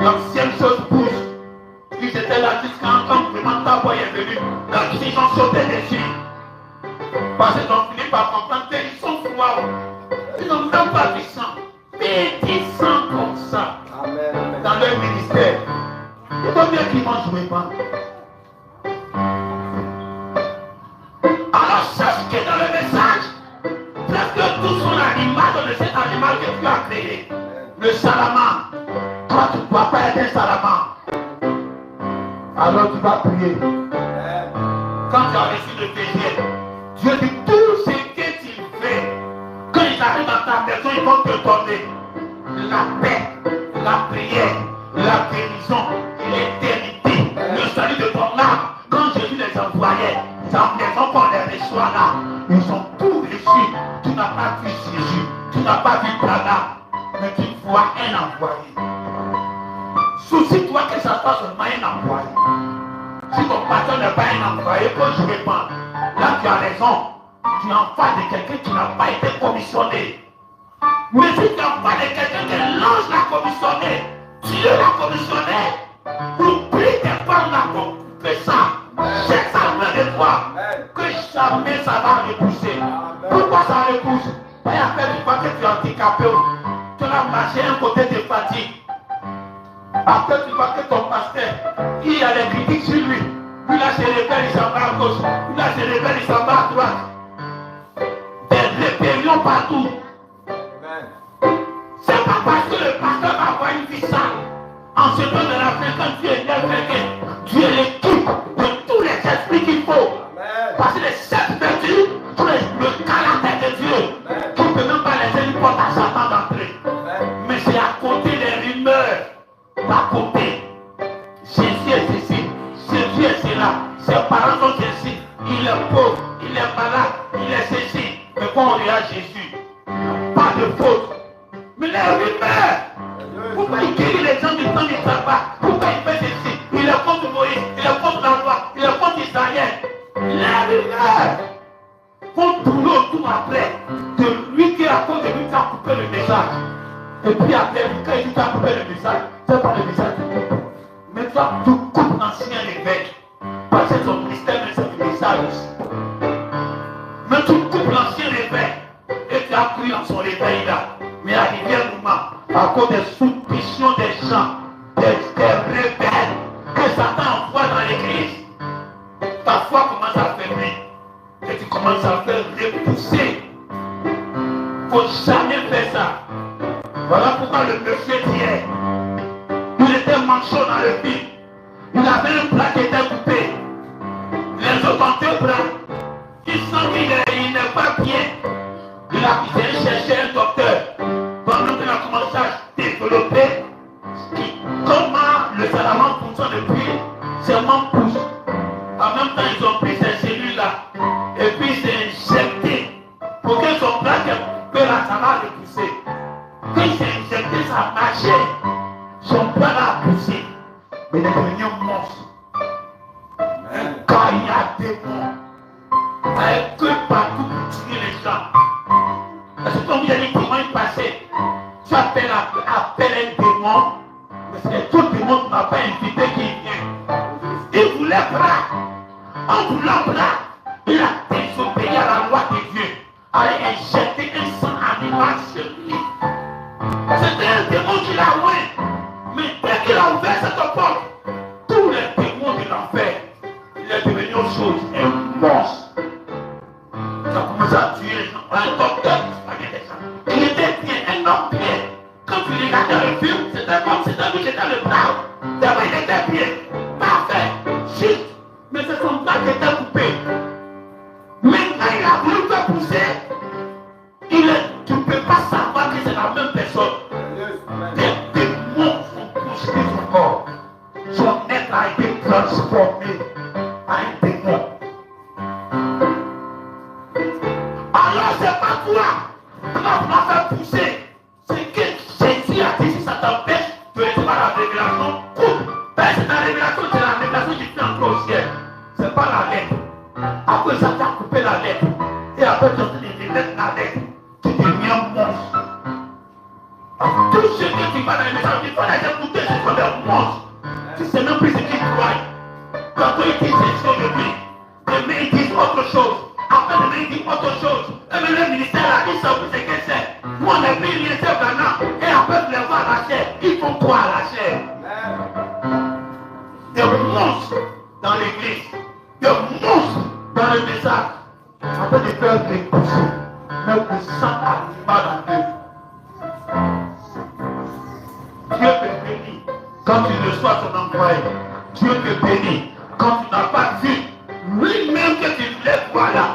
L'ancienne chose pousse. Ils étaient là jusqu'à quand vraiment ta voix est venue. Donc ils ont sauté dessus. Parce qu'ils ont fini par comprendre qu'ils sont froids. Ils n'ont même pas du sang. Mais ils sont comme ça. Amen. Dans leur ministère. Il faut bien qu'ils m'ont joué pas. Alors sache que dans le message, presque tous sont à l'image de cet animal que tu as créé. Le salamandre. Toi tu ne dois pas être un salamandre. Alors tu vas prier. Quand tu as reçu le péché, Dieu dit tout ce que tu fais. Quand ils arrivent dans ta maison, ils vont te donner la paix, la prière, la guérison, l'éternité, le salut de ton âme. Quand Jésus les envoyait, sa maison qu'on les reçoit là, ils ont tout reçu. Tu n'as pas vu Jésus, tu n'as pas vu Branham, mais tu vois un envoyé. Soucie-toi que ça soit seulement un envoyé. Si ton pasteur n'est pas un envoyé, faut jouer pas. Là tu as raison. Tu es en face de quelqu'un qui n'a pas été commissionné. Mais si tu es en face de quelqu'un que l'ange l'a commissionné, Dieu l'a commissionné, oublie tes femmes là pour couper ça. Jette sa main de toi. Que jamais ça va repousser. Pourquoi ça repousse? Parce qu'après tu vois que tu es handicapé. Tu as marché un côté de fatigue. Après tu vois que ton pasteur, il y a des critiques sur lui. Puis là c'est rebelle, il s'en va à gauche. Puis là c'est rebelle, il s'en va à droite. Des rébellions partout. C'est pas parce que le pasteur va avoir une vie sale. En ce temps de la fin, quand Dieu est là, Dieu l'équipe de tous les esprits qu'il faut. Parce que les 7 vertus, le caractère de Dieu, qui ne peut même pas laisser une porte à Satan d'entrer. Mais c'est à côté des rumeurs. À côté, Jésus est ceci, Jésus est cela, ses parents sont ceci, il est pauvre, il est malade, il est ceci. Mais quand on regarde Jésus, pas de faute. Mais les rumeurs, pourquoi il guérit les gens du temps du tabac? Pourquoi il fait ceci? Il est contre Moïse, il est contre la loi, il est contre Israël. Les rumeurs vont tourner autour après de lui qui, à cause de lui, qui a coupé le message. Et puis après, quand il dit qu'il a coupé le message, c'est pas le message que tu coupes. Mais toi, tu coupes l'ancien évêque. Parce que son ministère, c'est le message aussi. Mais tu coupes l'ancien évêque. Et tu as cru en son réveil là. Mais arrivé un moment, à cause des suspicions des gens, des rebelles, que Satan envoie dans l'église, ta foi commence à faiblir. Et tu commences à faire repousser. Faut jamais faire ça. Voilà pourquoi le monsieur d'hier, il était manchot dans le film. Il avait un bras qui était coupé. Les autres ont 2 bras. Ils sentent qu'il n'est pas bien. Il a cherché un docteur. Pendant qu'il a commencé à développer comment le salamandre fonctionne depuis, seulement pousse. En même temps, ils ont pris ces cellules-là. Et puis, il s'est injecté. Pour que son bras qui est coupé là, ça va repousser. Quand il s'est injecté, ça a marché. Son bras a poussé. Mais il est devenu un monstre. Quand il y a des démons, avec que partout pour tuer les gens. Parce que comme il y a des démons s'appelle un démon, mais c'est tout démon qui n'a pas invité qui vient. Il voulait bras. En voulant bras, il a désobéi à la loi de Dieu. A injecté un sang animal sur lui. C'était un démon qui l'a oué. Mais dès qu'il a ouvert cette porte, tous les démons de l'enfer, il est devenu autre chose, un monstre. Ça commence à tuer un docteur. Il était bien, un homme bien. Quand tu regardais le film, c'était comme si c'était lui qui était le bras. D'abord, il était bien, parfait, juste. Mais c'est son bras qui était coupé. Maintenant, il a voulu faire pousser. Tu ne peux pas savoir que c'est la même personne. Des démons sont poussés son corps. Son être a été transformé en un démon. Alors, c'est pas toi qui va faire pousser. C'est que Jésus a dit si ça t'empêche de recevoir la révélation, coupe. C'est la révélation, c'est la révélation qui fait entrer au ciel. C'est pas la lettre. Après ça, tu as coupé la lettre. Et après, tu as dit la lettre. Tu deviens monstre. Tout ce que tu vas dans les messages, il faut les écouter, ce sont des monstres. Tu sais même plus ce qu'ils croient. Quand ils disent ces choses de lui, demain ils disent autre chose. Après demain ils disent autre chose. Et même le ministère là, ils savent plus ce que c'est. Nous on est pris le ministère maintenant. Et après de les voir à la chair, ils font quoi à la chair? Des monstres dans l'église. Des monstres dans le message. Après de faire des pousser. Mais le sang animal en eux. Dieu te bénit quand tu reçois ton envoyé. Dieu te bénit quand tu n'as pas vu lui-même que tu voulais voir là.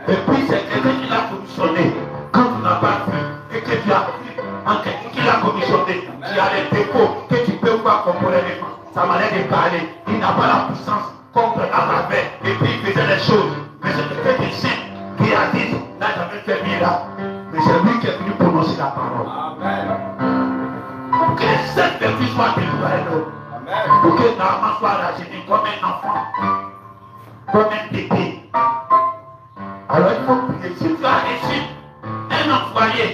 Et puis c'est quelqu'un qui l'a commissionné. Quand tu n'as pas vu et que tu as vu en quelqu'un qui l'a commissionné, qui a les défauts que tu peux voir complètement. Ça m'a l'air de parler. Il n'a pas la puissance comme Abraham avait. Et puis il faisait les choses. Mais c'est quelqu'un de saint qui a dit, n'a jamais fait miracle. Mais c'est lui qui est venu prononcer la parole. Pour que les sept vertus soient délivrées. Pour que Naaman soit rajeuni comme un enfant. Comme un bébé. Alors il faut prier. Si tu as reçu un employé,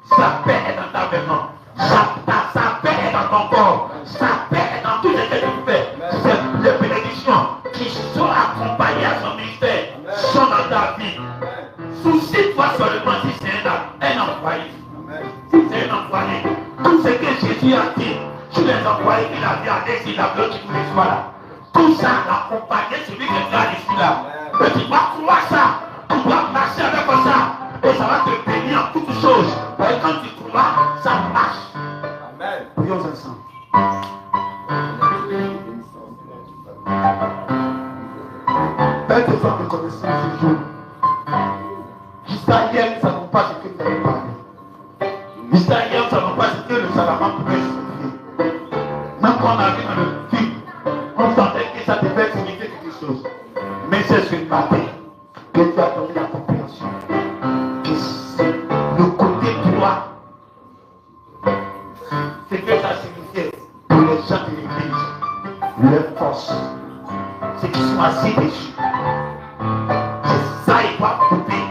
sa paix est dans ta maison. Sa paix est dans ton corps. Sa paix est dans tout ce que tu fais. C'est les bénédictions qui sont accompagnées à son ministère, sont dans ta vie. Soucie-toi seulement si c'est un employé. Si c'est un employé, tout ce que Jésus a dit sur les employés qu'il a dit à Alexis, la bloc qui voulait soit là, tout ça accompagné celui que tu as ici là. Mais tu dois croire ça, tu dois marcher avec ça, et ça va te bénir en toutes choses. Et quand tu crois, ça marche. Amen. Prions ensemble. Père des hommes de connaissance ce jour. Jusqu'à hier, nous ne savons pas ce que vous avez parlé. Jusqu'à hier, nous ne savons pas ce que le Salaman pouvait signifier. Même quand on a vu dans le film, on sentait que ça devait signifier quelque chose. Mais c'est ce matin que tu as donné la compréhension. Que c'est le côté droit. C'est que ça signifiait pour les gens de l'église, leur force. Ceux qui sont assis dessus. C'est ça, il va couper.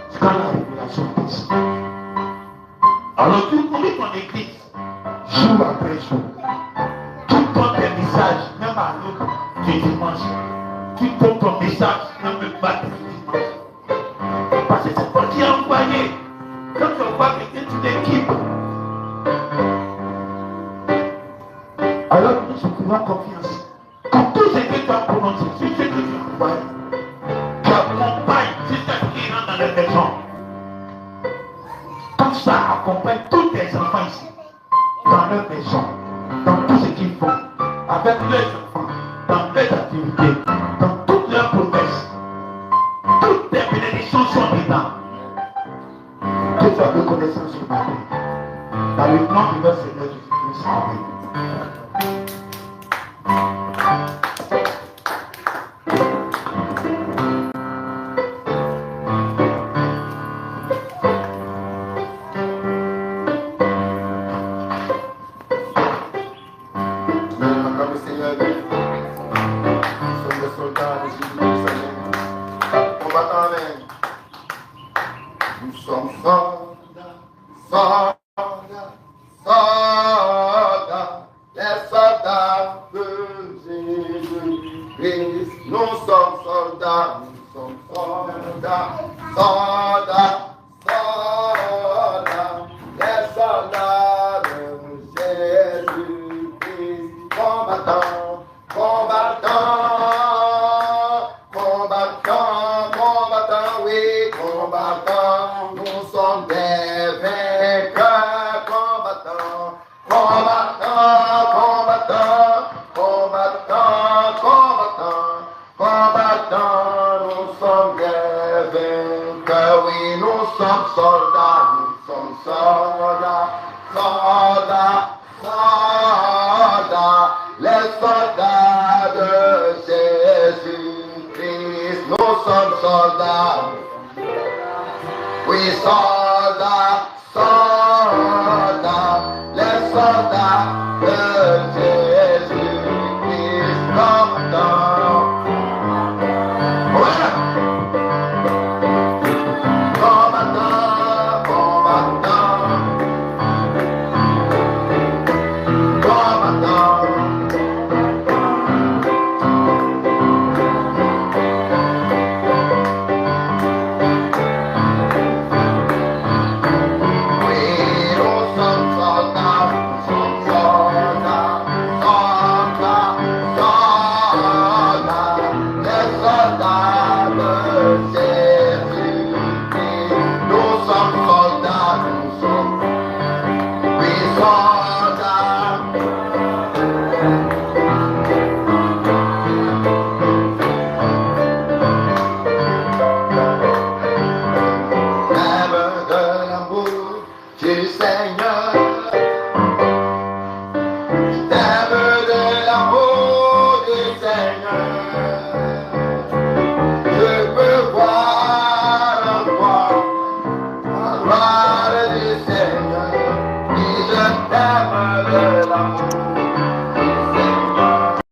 C'est quand la révélation passe. Alors tu connais ton église, jour après jour. Tu donnes des messages, même à l'autre du dimanche. Tu donnes ton message, même le matin du dimanche. Parce que c'est toi qui as envoyé. Quand tu envoies quelqu'un, tu l'équipes. Alors nous se faisons confiance. Quand tout ce que tu as prononcé, c'est ce que tu as envoyé. Tu accompagnes, c'est ce qui rentre dans les maisons. Comme ça accompagne tous tes enfants ici, dans leur maison, dans tout ce qu'ils font, avec leurs enfants, dans leurs activités, dans toutes leurs promesses. Toutes tes bénédictions sont dedans. Que tu as reconnaissance ce matin. Dans le nom de notre Seigneur Jésus-Christ. Amen. sommes des vainqueurs combattants, combattants, combattants, combattants, combattants, combattants, nous sommes des vainqueurs, oui, nous sommes soldats, nous sommes soldats, soldats, soldats, les soldats de Jésus-Christ, nous sommes soldats. Oui, soldats, soldats, les soldats de Jésus-Christ, combattants. Ouais. Combattants, combattants, combattants. Gloire du Seigneur, oui, je t'aime de l'amour.